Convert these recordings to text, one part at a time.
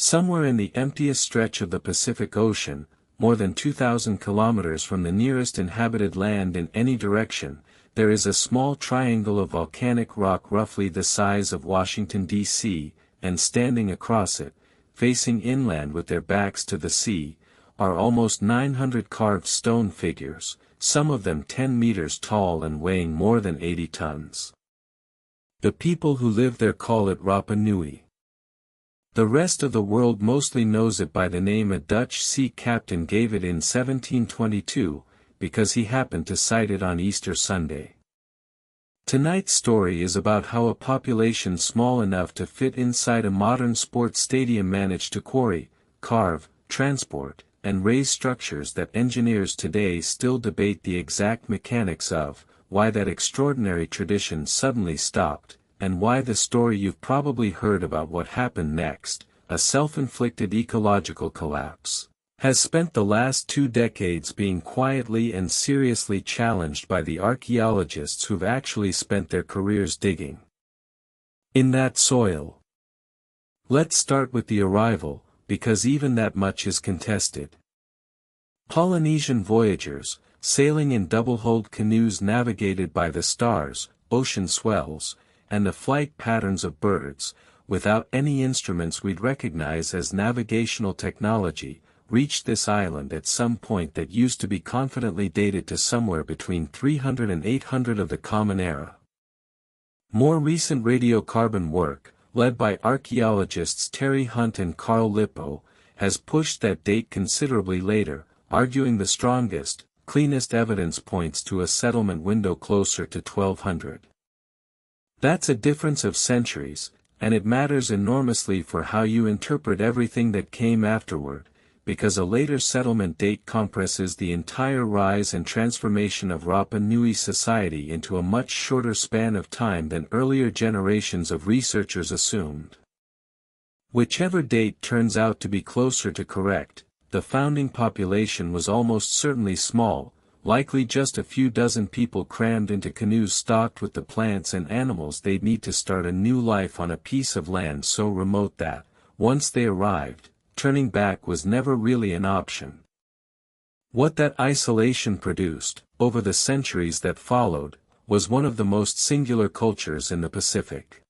Somewhere in the emptiest stretch of the Pacific Ocean, more than 2,000 kilometers from the nearest inhabited land in any direction, there is a small triangle of volcanic rock roughly the size of Washington, D.C., and standing across it, facing inland with their backs to the sea, are almost 900 carved stone figures, some of them 10 meters tall and weighing more than 80 tons. The people who live there call it Rapa Nui. The rest of the world mostly knows it by the name a Dutch sea captain gave it in 1722, because he happened to sight it on Easter Sunday. Tonight's story is about how a population small enough to fit inside a modern sports stadium managed to quarry, carve, transport, and raise structures that engineers today still debate the exact mechanics of, why that extraordinary tradition suddenly stopped, and why the story you've probably heard about what happened next, a self-inflicted ecological collapse, has spent the last 2 decades being quietly and seriously challenged by the archaeologists who've actually spent their careers digging in that soil. Let's start with the arrival, because even that much is contested. Polynesian voyagers, sailing in double-hulled canoes navigated by the stars, ocean swells, and the flight patterns of birds, without any instruments we'd recognize as navigational technology, reached this island at some point that used to be confidently dated to somewhere between 300 and 800 of the Common Era. More recent radiocarbon work, led by archaeologists Terry Hunt and Carl Lippo, has pushed that date considerably later, arguing the strongest, cleanest evidence points to a settlement window closer to 1200. That's a difference of centuries, and it matters enormously for how you interpret everything that came afterward, because a later settlement date compresses the entire rise and transformation of Rapa Nui society into a much shorter span of time than earlier generations of researchers assumed. Whichever date turns out to be closer to correct, the founding population was almost certainly small, likely just a few dozen people crammed into canoes stocked with the plants and animals they'd need to start a new life on a piece of land so remote that, once they arrived, turning back was never really an option. What that isolation produced, over the centuries that followed, was one of the most singular cultures in the Pacific.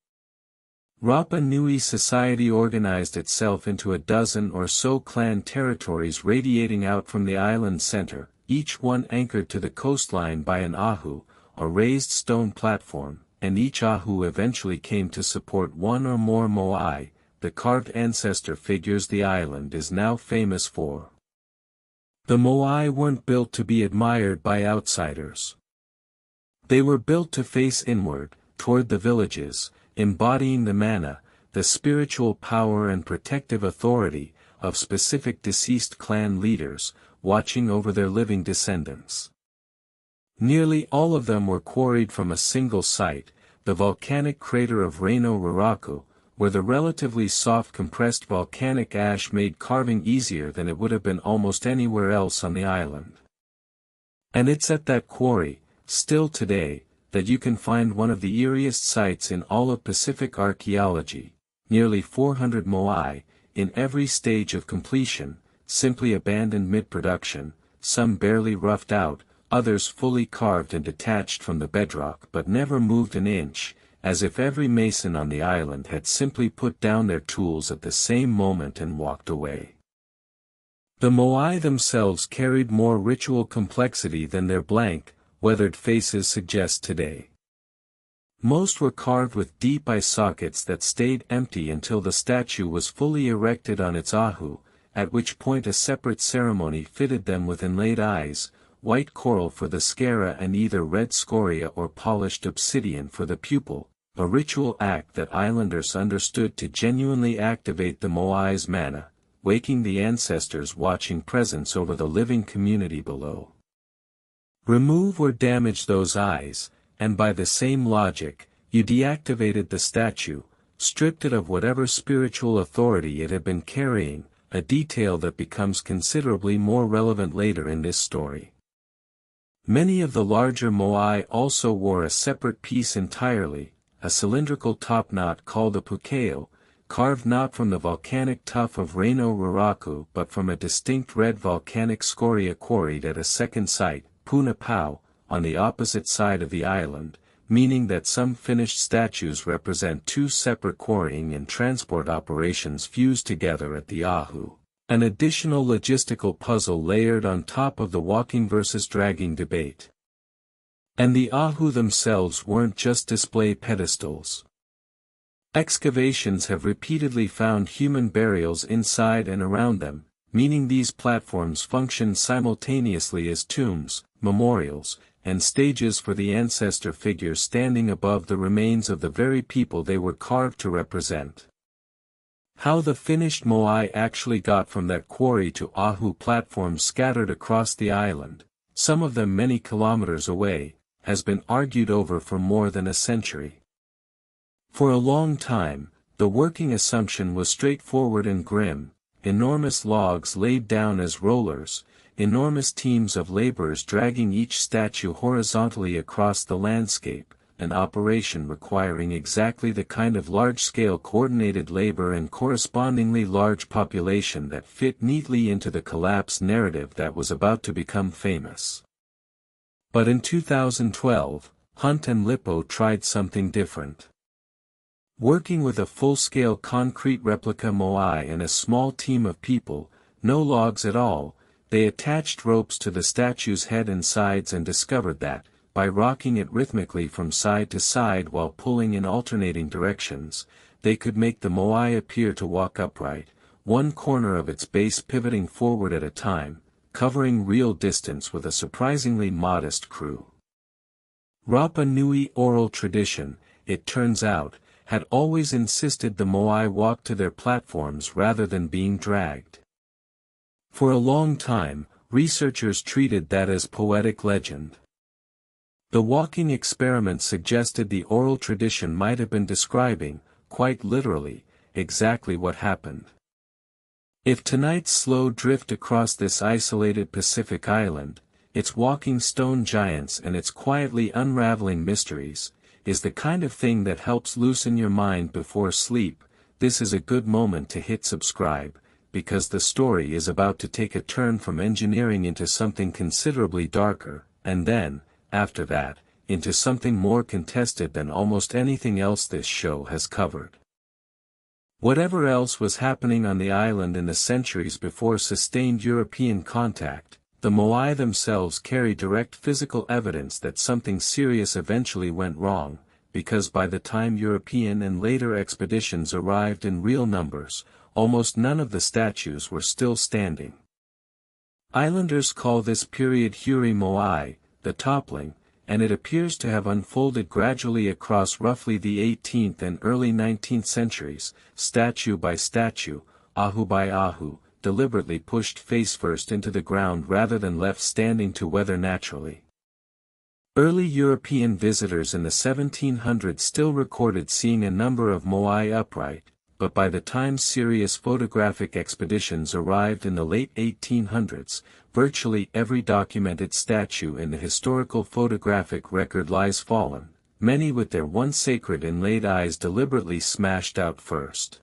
Rapa Nui society organized itself into a dozen or so clan territories radiating out from the island center, each one anchored to the coastline by an ahu, a raised stone platform, and each ahu eventually came to support one or more moai, the carved ancestor figures the island is now famous for. The moai weren't built to be admired by outsiders. They were built to face inward, toward the villages, embodying the mana, the spiritual power and protective authority, of specific deceased clan leaders, watching over their living descendants. Nearly all of them were quarried from a single site, the volcanic crater of Rongorongo, where the relatively soft compressed volcanic ash made carving easier than it would have been almost anywhere else on the island. And it's at that quarry, still today, that you can find one of the eeriest sights in all of Pacific archaeology, nearly 400 moai, in every stage of completion, simply abandoned mid-production, some barely roughed out, others fully carved and detached from the bedrock but never moved an inch, as if every mason on the island had simply put down their tools at the same moment and walked away. The moai themselves carried more ritual complexity than their blank, weathered faces suggest today. Most were carved with deep eye sockets that stayed empty until the statue was fully erected on its ahu, at which point a separate ceremony fitted them with inlaid eyes, white coral for the sclera and either red scoria or polished obsidian for the pupil, a ritual act that islanders understood to genuinely activate the moai's mana, waking the ancestors' watching presence over the living community below. Remove or damage those eyes, and by the same logic, you deactivated the statue, stripped it of whatever spiritual authority it had been carrying, a detail that becomes considerably more relevant later in this story. Many of the larger moai also wore a separate piece entirely, a cylindrical topknot called a pukeo, carved not from the volcanic tuff of Rongorongo but from a distinct red volcanic scoria quarried at a second site, Punapau, on the opposite side of the island, meaning that some finished statues represent two separate quarrying and transport operations fused together at the Ahu. An additional logistical puzzle layered on top of the walking versus dragging debate. And the Ahu themselves weren't just display pedestals. Excavations have repeatedly found human burials inside and around them, meaning these platforms function simultaneously as tombs, memorials, and stages for the ancestor figures standing above the remains of the very people they were carved to represent. How the finished moai actually got from that quarry to Ahu platforms scattered across the island, some of them many kilometers away, has been argued over for more than a century. For a long time, the working assumption was straightforward and grim: enormous logs laid down as rollers, enormous teams of laborers dragging each statue horizontally across the landscape, an operation requiring exactly the kind of large-scale coordinated labor and correspondingly large population that fit neatly into the collapse narrative that was about to become famous. But in 2012, Hunt and Lippo tried something different. Working with a full-scale concrete replica moai and a small team of people, no logs at all, they attached ropes to the statue's head and sides and discovered that, by rocking it rhythmically from side to side while pulling in alternating directions, they could make the moai appear to walk upright, one corner of its base pivoting forward at a time, covering real distance with a surprisingly modest crew. Rapa Nui oral tradition, it turns out, had always insisted the moai walk to their platforms rather than being dragged. For a long time, researchers treated that as poetic legend. The walking experiment suggested the oral tradition might have been describing, quite literally, exactly what happened. If tonight's slow drift across this isolated Pacific island, its walking stone giants and its quietly unraveling mysteries, is the kind of thing that helps loosen your mind before sleep, this is a good moment to hit subscribe, because the story is about to take a turn from engineering into something considerably darker, and then, after that, into something more contested than almost anything else this show has covered. Whatever else was happening on the island in the centuries before sustained European contact, the moai themselves carry direct physical evidence that something serious eventually went wrong, because by the time European and later expeditions arrived in real numbers, almost none of the statues were still standing. Islanders call this period Huri moai, the toppling, and it appears to have unfolded gradually across roughly the 18th and early 19th centuries, statue by statue, ahu by ahu, deliberately pushed face first into the ground rather than left standing to weather naturally. Early European visitors in the 1700s still recorded seeing a number of moai upright, but by the time serious photographic expeditions arrived in the late 1800s, virtually every documented statue in the historical photographic record lies fallen, many with their once sacred inlaid eyes deliberately smashed out first.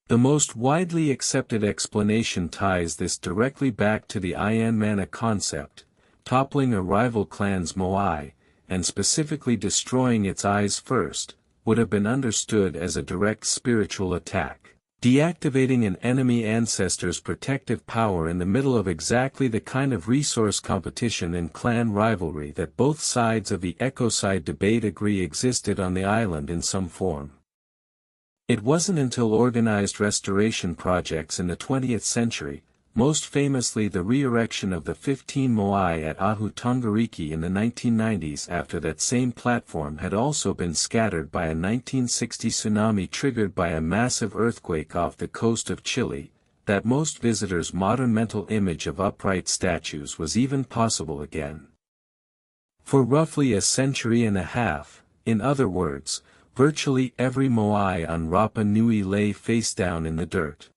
The most widely accepted explanation ties this directly back to the Ayanmana concept, toppling a rival clan's moai, and specifically destroying its eyes first, would have been understood as a direct spiritual attack, deactivating an enemy ancestor's protective power in the middle of exactly the kind of resource competition and clan rivalry that both sides of the ecocide debate agree existed on the island in some form. It wasn't until organized restoration projects in the 20th century, most famously the re-erection of the 15 moai at Ahu Tongariki in the 1990s after that same platform had also been scattered by a 1960 tsunami triggered by a massive earthquake off the coast of Chile, that most visitors' modern mental image of upright statues was even possible again. For roughly a century and a half, in other words, virtually every moai on Rapa Nui lay face down in the dirt.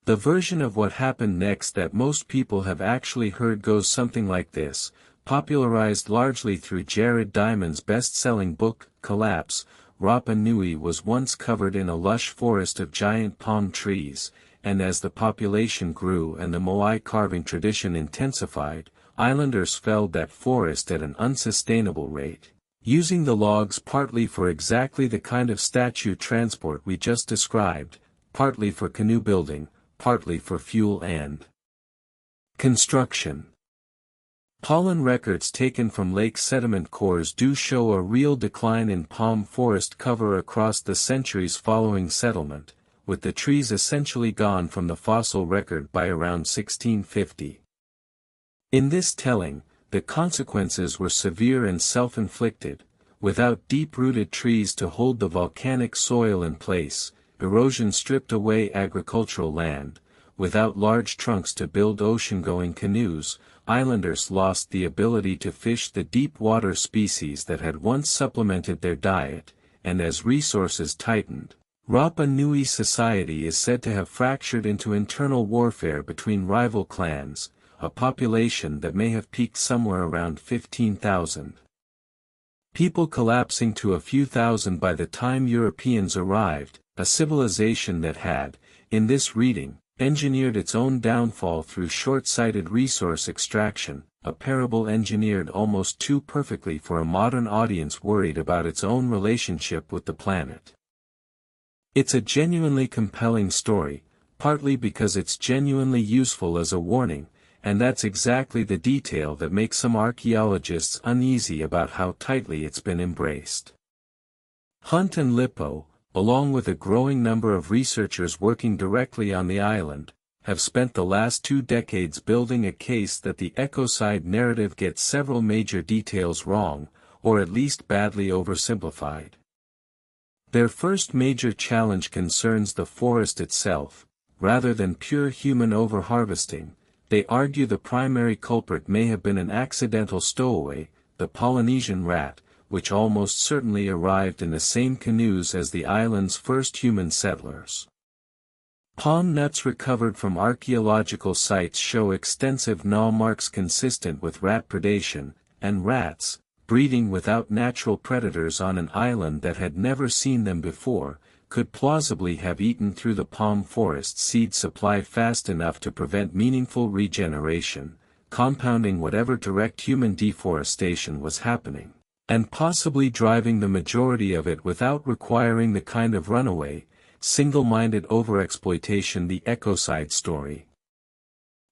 The version of what happened next that most people have actually heard goes something like this, popularized largely through Jared Diamond's best-selling book, Collapse. Rapa Nui was once covered in a lush forest of giant palm trees, and as the population grew and the moai carving tradition intensified, islanders felled that forest at an unsustainable rate, using the logs partly for exactly the kind of statue transport we just described, partly for canoe building, partly for fuel and construction. Pollen records taken from lake sediment cores do show a real decline in palm forest cover across the centuries following settlement, with the trees essentially gone from the fossil record by around 1650. In this telling, the consequences were severe and self-inflicted. Without deep-rooted trees to hold the volcanic soil in place, erosion stripped away agricultural land. Without large trunks to build ocean-going canoes, islanders lost the ability to fish the deep-water species that had once supplemented their diet, and as resources tightened, Rapa Nui society is said to have fractured into internal warfare between rival clans, a population that may have peaked somewhere around 15,000. People collapsing to a few thousand by the time Europeans arrived, a civilization that had, in this reading, engineered its own downfall through short-sighted resource extraction, a parable engineered almost too perfectly for a modern audience worried about its own relationship with the planet. It's a genuinely compelling story, partly because it's genuinely useful as a warning, and that's exactly the detail that makes some archaeologists uneasy about how tightly it's been embraced. Hunt and Lippo, along with a growing number of researchers working directly on the island, have spent the last 2 decades building a case that the ecocide narrative gets several major details wrong, or at least badly oversimplified. Their first major challenge concerns the forest itself. Rather than pure human overharvesting, they argue the primary culprit may have been an accidental stowaway, the Polynesian rat, which almost certainly arrived in the same canoes as the island's first human settlers. Palm nuts recovered from archaeological sites show extensive gnaw marks consistent with rat predation, and rats, breeding without natural predators on an island that had never seen them before, could plausibly have eaten through the palm forest seed supply fast enough to prevent meaningful regeneration, compounding whatever direct human deforestation was happening, and possibly driving the majority of it without requiring the kind of runaway, single-minded overexploitation the ecocide story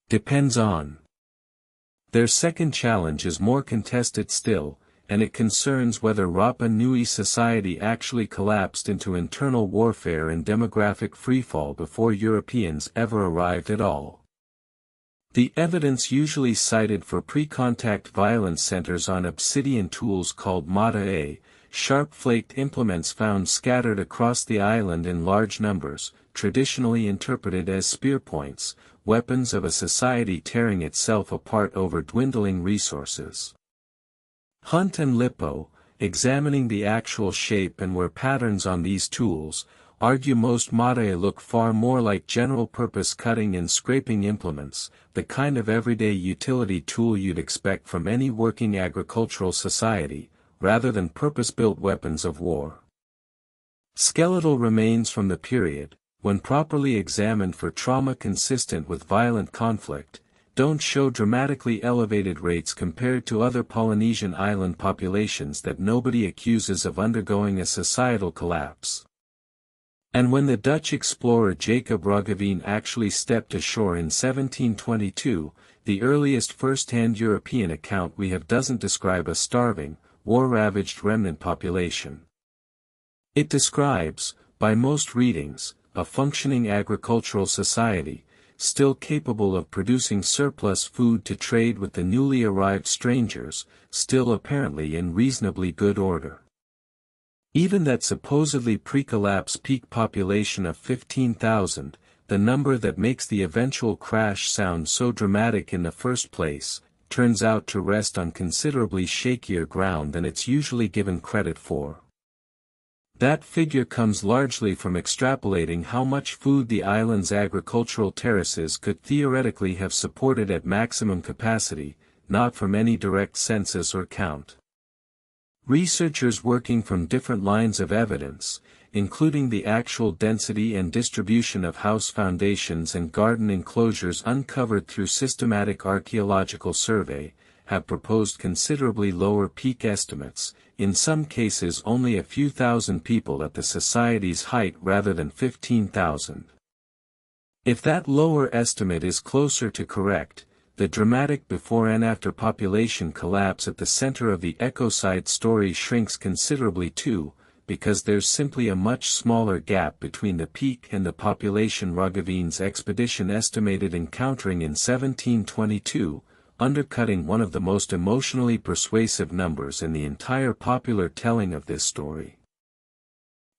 depends on. Their second challenge is more contested still, and it concerns whether Rapa Nui society actually collapsed into internal warfare and demographic freefall before Europeans ever arrived at all. The evidence usually cited for pre-contact violence centers on obsidian tools called moai, sharp-flaked implements found scattered across the island in large numbers, traditionally interpreted as spear points, weapons of a society tearing itself apart over dwindling resources. Hunt and Lippo, examining the actual shape and wear patterns on these tools, argue most moai look far more like general-purpose cutting and scraping implements, the kind of everyday utility tool you'd expect from any working agricultural society, rather than purpose-built weapons of war. Skeletal remains from the period, when properly examined for trauma consistent with violent conflict, don't show dramatically elevated rates compared to other Polynesian island populations that nobody accuses of undergoing a societal collapse. And when the Dutch explorer Jacob Roggeveen actually stepped ashore in 1722, the earliest first-hand European account we have doesn't describe a starving, war-ravaged remnant population. It describes, by most readings, a functioning agricultural society, still capable of producing surplus food to trade with the newly arrived strangers, still apparently in reasonably good order. Even that supposedly pre-collapse peak population of 15,000, the number that makes the eventual crash sound so dramatic in the first place, turns out to rest on considerably shakier ground than it's usually given credit for. That figure comes largely from extrapolating how much food the island's agricultural terraces could theoretically have supported at maximum capacity, not from any direct census or count. Researchers working from different lines of evidence, including the actual density and distribution of house foundations and garden enclosures uncovered through systematic archaeological survey, have proposed considerably lower peak estimates, in some cases only a few thousand people at the society's height rather than 15,000. If that lower estimate is closer to correct, the dramatic before and after population collapse at the center of the ecocide story shrinks considerably too, because there's simply a much smaller gap between the peak and the population Roggeveen's expedition estimated encountering in 1722, undercutting one of the most emotionally persuasive numbers in the entire popular telling of this story.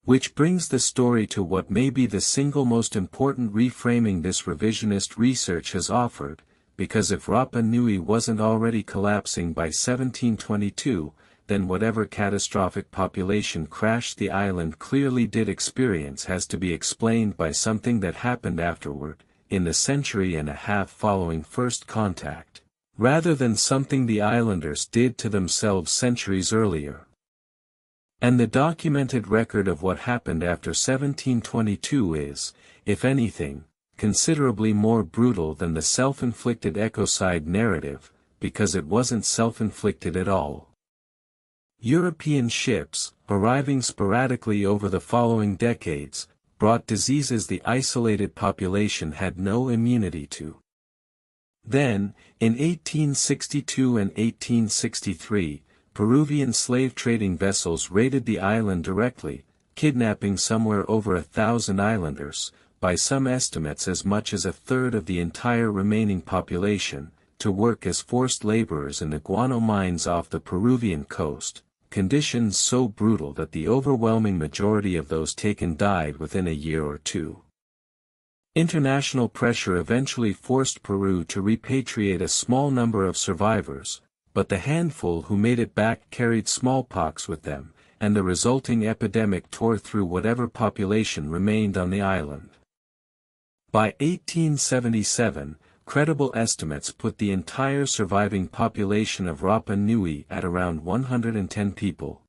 Which brings the story to what may be the single most important reframing this revisionist research has offered, because if Rapa Nui wasn't already collapsing by 1722, then whatever catastrophic population crash the island clearly did experience has to be explained by something that happened afterward, in the century and a half following first contact, rather than something the islanders did to themselves centuries earlier. And the documented record of what happened after 1722 is, if anything, considerably more brutal than the self-inflicted ecocide narrative, because it wasn't self-inflicted at all. European ships, arriving sporadically over the following decades, brought diseases the isolated population had no immunity to. Then, in 1862 and 1863, Peruvian slave-trading vessels raided the island directly, kidnapping somewhere over 1,000 islanders, by some estimates as much as a third of the entire remaining population, to work as forced laborers in the guano mines off the Peruvian coast, conditions so brutal that the overwhelming majority of those taken died within a year or two. International pressure eventually forced Peru to repatriate a small number of survivors, but the handful who made it back carried smallpox with them, and the resulting epidemic tore through whatever population remained on the island. By 1877, credible estimates put the entire surviving population of Rapa Nui at around 110 people.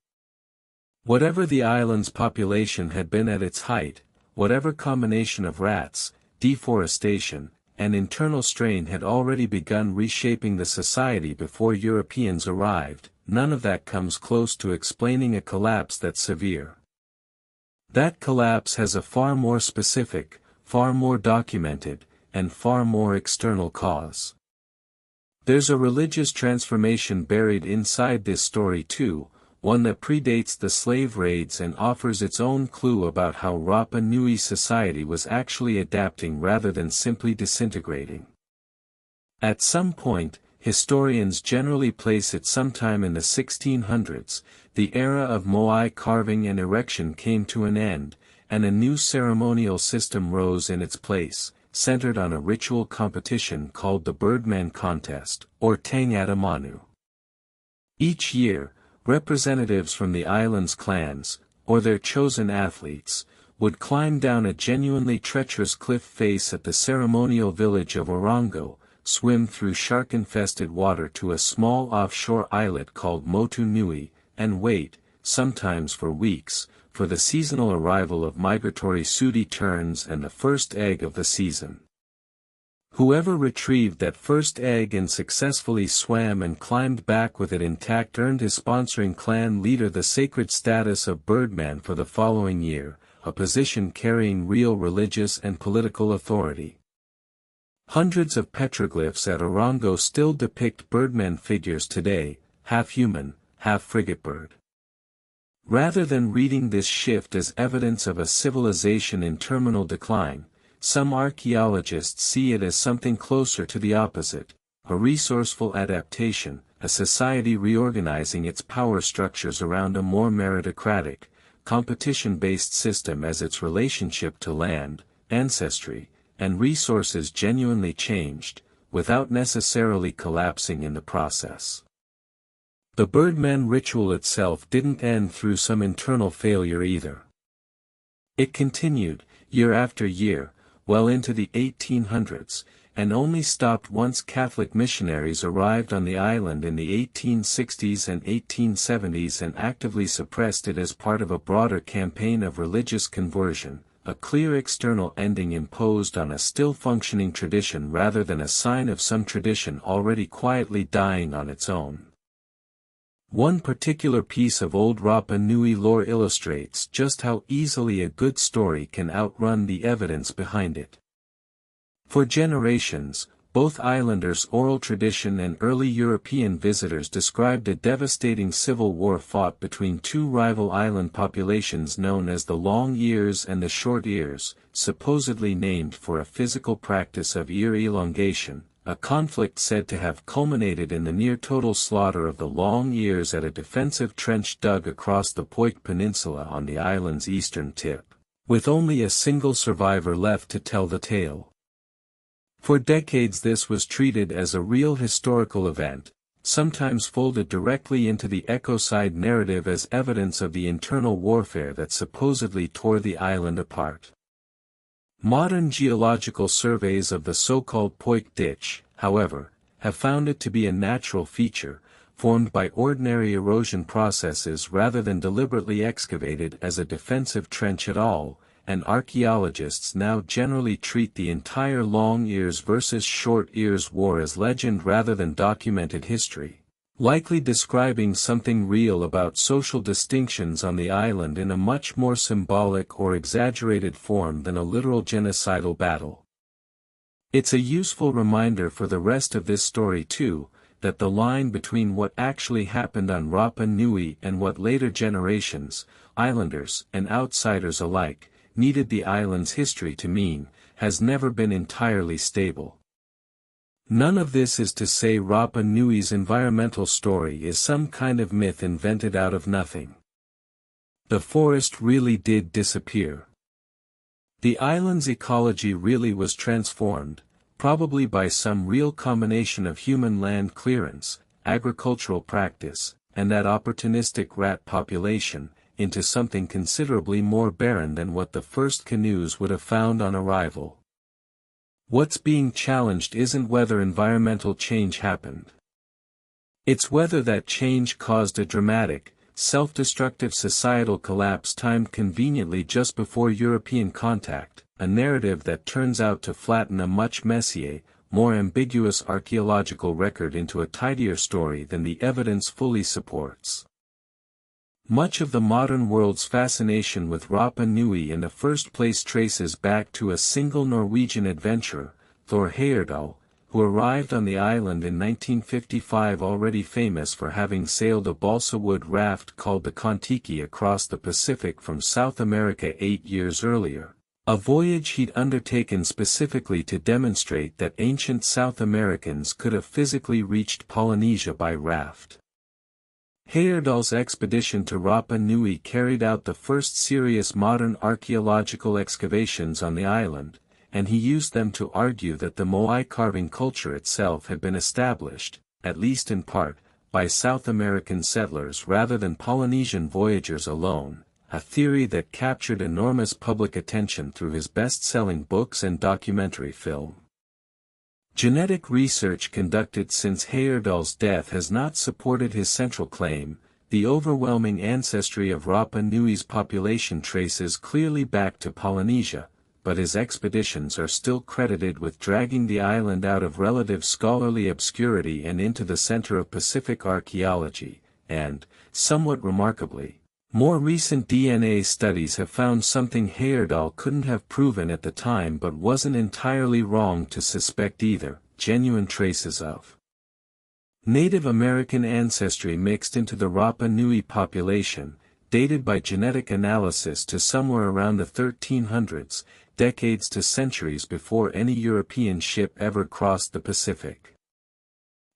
Whatever the island's population had been at its height, whatever combination of rats, deforestation, and internal strain had already begun reshaping the society before Europeans arrived, none of that comes close to explaining a collapse that severe. That collapse has a far more specific, far more documented, and far more external cause. There's a religious transformation buried inside this story too, one that predates the slave raids and offers its own clue about how Rapa Nui society was actually adapting rather than simply disintegrating. At some point, historians generally place it sometime in the 1600s, the era of moai carving and erection came to an end, and a new ceremonial system rose in its place, centered on a ritual competition called the Birdman contest, or Tangata Manu. Each year, representatives from the island's clans, or their chosen athletes, would climb down a genuinely treacherous cliff face at the ceremonial village of Orongo, swim through shark-infested water to a small offshore islet called Motu Nui, and wait, sometimes for weeks, for the seasonal arrival of migratory sooty terns and the first egg of the season. Whoever retrieved that first egg and successfully swam and climbed back with it intact earned his sponsoring clan leader the sacred status of Birdman for the following year, a position carrying real religious and political authority. Hundreds of petroglyphs at Orongo still depict Birdman figures today, half human, half frigatebird. Rather than reading this shift as evidence of a civilization in terminal decline, some archaeologists see it as something closer to the opposite, a resourceful adaptation, a society reorganizing its power structures around a more meritocratic, competition-based system as its relationship to land, ancestry, and resources genuinely changed, without necessarily collapsing in the process. The Birdman ritual itself didn't end through some internal failure either. It continued, year after year, well into the 1800s, and only stopped once Catholic missionaries arrived on the island in the 1860s and 1870s and actively suppressed it as part of a broader campaign of religious conversion, a clear external ending imposed on a still-functioning tradition rather than a sign of some tradition already quietly dying on its own. One particular piece of old Rapa Nui lore illustrates just how easily a good story can outrun the evidence behind it. For generations, both islanders' oral tradition and early European visitors described a devastating civil war fought between two rival island populations known as the Long Ears and the Short Ears, supposedly named for a physical practice of ear elongation, a conflict said to have culminated in the near-total slaughter of the Long Ears at a defensive trench dug across the Poik Peninsula on the island's eastern tip, with only a single survivor left to tell the tale. For decades this was treated as a real historical event, sometimes folded directly into the ecocide narrative as evidence of the internal warfare that supposedly tore the island apart. Modern geological surveys of the so-called Poik Ditch, however, have found it to be a natural feature, formed by ordinary erosion processes rather than deliberately excavated as a defensive trench at all, and archaeologists now generally treat the entire Long Ears versus Short Ears war as legend rather than documented history, likely describing something real about social distinctions on the island in a much more symbolic or exaggerated form than a literal genocidal battle. It's a useful reminder for the rest of this story too, that the line between what actually happened on Rapa Nui and what later generations, islanders and outsiders alike, needed the island's history to mean, has never been entirely stable. None of this is to say Rapa Nui's environmental story is some kind of myth invented out of nothing. The forest really did disappear. The island's ecology really was transformed, probably by some real combination of human land clearance, agricultural practice, and that opportunistic rat population, into something considerably more barren than what the first canoes would have found on arrival. What's being challenged isn't whether environmental change happened. It's whether that change caused a dramatic, self-destructive societal collapse timed conveniently just before European contact, a narrative that turns out to flatten a much messier, more ambiguous archaeological record into a tidier story than the evidence fully supports. Much of the modern world's fascination with Rapa Nui in the first place traces back to a single Norwegian adventurer, Thor Heyerdahl, who arrived on the island in 1955 already famous for having sailed a balsa wood raft called the Kon-Tiki across the Pacific from South America 8 years earlier, a voyage he'd undertaken specifically to demonstrate that ancient South Americans could have physically reached Polynesia by raft. Heyerdahl's expedition to Rapa Nui carried out the first serious modern archaeological excavations on the island, and he used them to argue that the moai carving culture itself had been established, at least in part, by South American settlers rather than Polynesian voyagers alone, a theory that captured enormous public attention through his best-selling books and documentary film. Genetic research conducted since Heyerdahl's death has not supported his central claim. The overwhelming ancestry of Rapa Nui's population traces clearly back to Polynesia, but his expeditions are still credited with dragging the island out of relative scholarly obscurity and into the center of Pacific archaeology, and, somewhat remarkably, more recent DNA studies have found something Heyerdahl couldn't have proven at the time but wasn't entirely wrong to suspect either, genuine traces of Native American ancestry mixed into the Rapa Nui population, dated by genetic analysis to somewhere around the 1300s, decades to centuries before any European ship ever crossed the Pacific.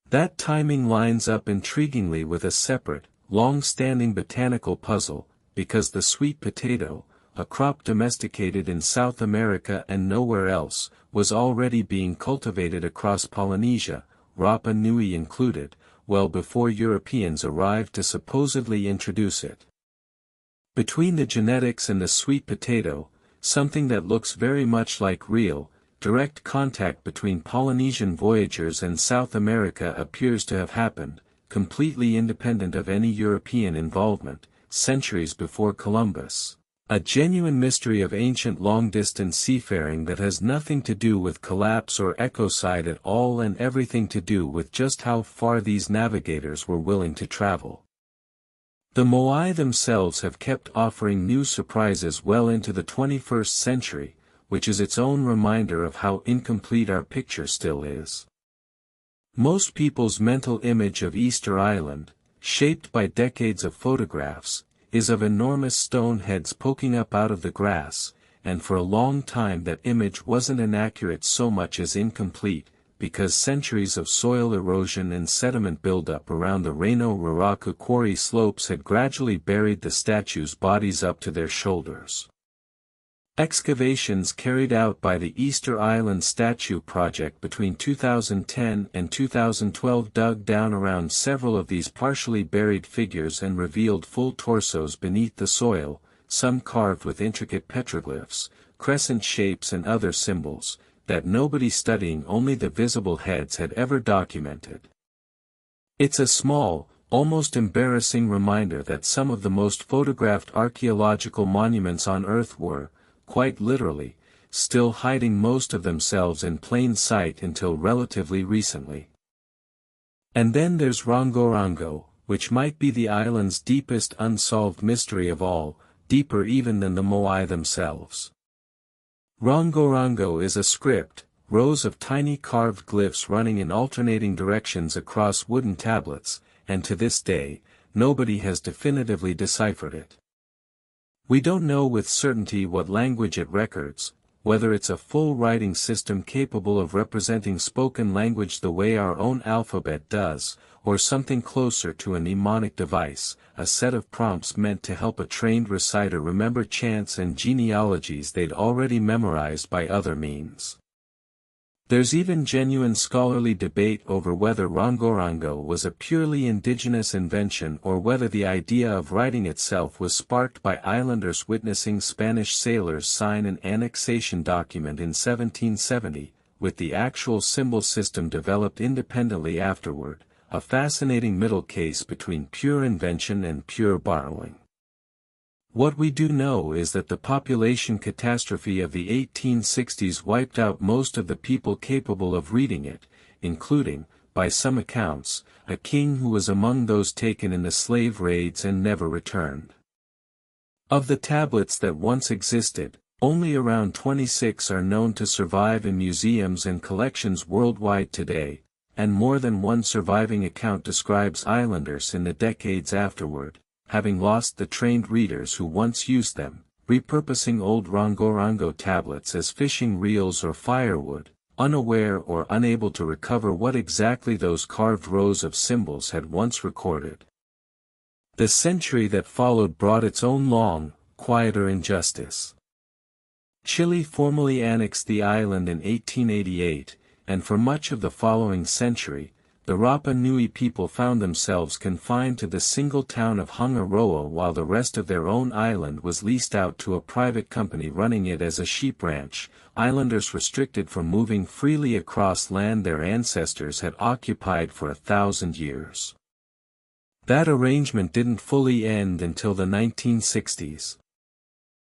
That timing lines up intriguingly with a separate, long-standing botanical puzzle, because the sweet potato, a crop domesticated in South America and nowhere else, was already being cultivated across Polynesia, Rapa Nui included, well before Europeans arrived to supposedly introduce it. Between the genetics and the sweet potato, something that looks very much like real, direct contact between Polynesian voyagers and South America appears to have happened, completely independent of any European involvement, centuries before Columbus. A genuine mystery of ancient long-distance seafaring that has nothing to do with collapse or ecocide at all and everything to do with just how far these navigators were willing to travel. The moai themselves have kept offering new surprises well into the 21st century, which is its own reminder of how incomplete our picture still is. Most people's mental image of Easter Island, shaped by decades of photographs, is of enormous stone heads poking up out of the grass, and for a long time that image wasn't inaccurate so much as incomplete, because centuries of soil erosion and sediment buildup around the Reno-Raraku quarry slopes had gradually buried the statues' bodies up to their shoulders. Excavations carried out by the Easter Island Statue Project between 2010 and 2012 dug down around several of these partially buried figures and revealed full torsos beneath the soil, some carved with intricate petroglyphs, crescent shapes and other symbols, that nobody studying only the visible heads had ever documented. It's a small, almost embarrassing reminder that some of the most photographed archaeological monuments on Earth were, quite literally, still hiding most of themselves in plain sight until relatively recently. And then there's Rongorongo, which might be the island's deepest unsolved mystery of all, deeper even than the moai themselves. Rongorongo is a script, rows of tiny carved glyphs running in alternating directions across wooden tablets, and to this day, nobody has definitively deciphered it. We don't know with certainty what language it records, whether it's a full writing system capable of representing spoken language the way our own alphabet does, or something closer to a mnemonic device, a set of prompts meant to help a trained reciter remember chants and genealogies they'd already memorized by other means. There's even genuine scholarly debate over whether rongorongo was a purely indigenous invention or whether the idea of writing itself was sparked by islanders witnessing Spanish sailors sign an annexation document in 1770, with the actual symbol system developed independently afterward, a fascinating middle case between pure invention and pure borrowing. What we do know is that the population catastrophe of the 1860s wiped out most of the people capable of reading it, including, by some accounts, a king who was among those taken in the slave raids and never returned. Of the tablets that once existed, only around 26 are known to survive in museums and collections worldwide today, and more than one surviving account describes islanders in the decades afterward, having lost the trained readers who once used them, repurposing old rongorongo tablets as fishing reels or firewood, unaware or unable to recover what exactly those carved rows of symbols had once recorded. The century that followed brought its own long, quieter injustice. Chile formally annexed the island in 1888, and for much of the following century, the Rapa Nui people found themselves confined to the single town of Hungaroa while the rest of their own island was leased out to a private company running it as a sheep ranch, islanders restricted from moving freely across land their ancestors had occupied for 1,000 years. That arrangement didn't fully end until the 1960s.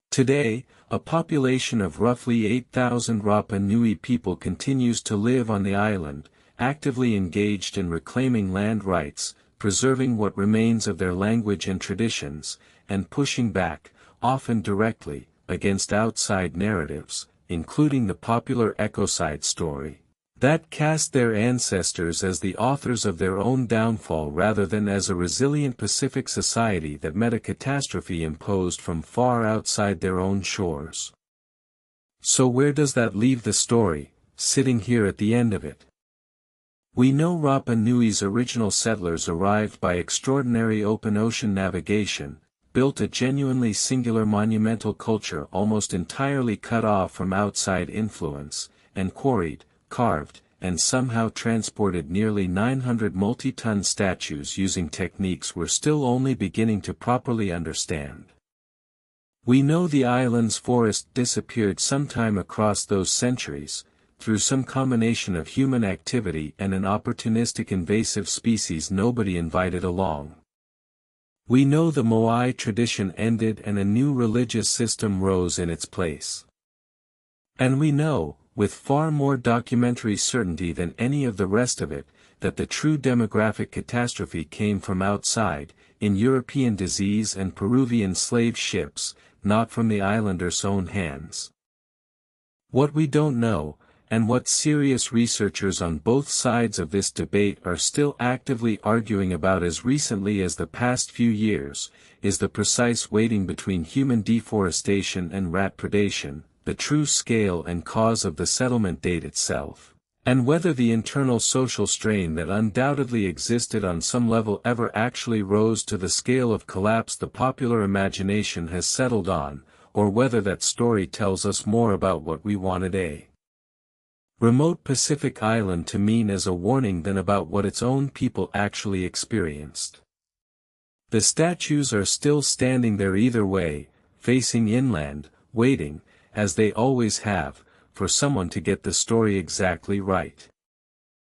Today, a population of roughly 8,000 Rapa Nui people continues to live on the island, actively engaged in reclaiming land rights, preserving what remains of their language and traditions, and pushing back, often directly, against outside narratives, including the popular ecocide story, that cast their ancestors as the authors of their own downfall rather than as a resilient Pacific society that met a catastrophe imposed from far outside their own shores. So where does that leave the story, sitting here at the end of it? We know Rapa Nui's original settlers arrived by extraordinary open ocean navigation, built a genuinely singular monumental culture almost entirely cut off from outside influence, and quarried, carved, and somehow transported nearly 900 multi-ton statues using techniques we're still only beginning to properly understand. We know the island's forest disappeared sometime across those centuries, through some combination of human activity and an opportunistic invasive species nobody invited along. We know the moai tradition ended and a new religious system rose in its place. And we know, with far more documentary certainty than any of the rest of it, that the true demographic catastrophe came from outside, in European disease and Peruvian slave ships, not from the islanders' own hands. What we don't know, and what serious researchers on both sides of this debate are still actively arguing about as recently as the past few years, is the precise weighting between human deforestation and rat predation, the true scale and cause of the settlement date itself, and whether the internal social strain that undoubtedly existed on some level ever actually rose to the scale of collapse the popular imagination has settled on, or whether that story tells us more about what we wanted a remote Pacific island to mean as a warning than about what its own people actually experienced. The statues are still standing there either way, facing inland, waiting, as they always have, for someone to get the story exactly right.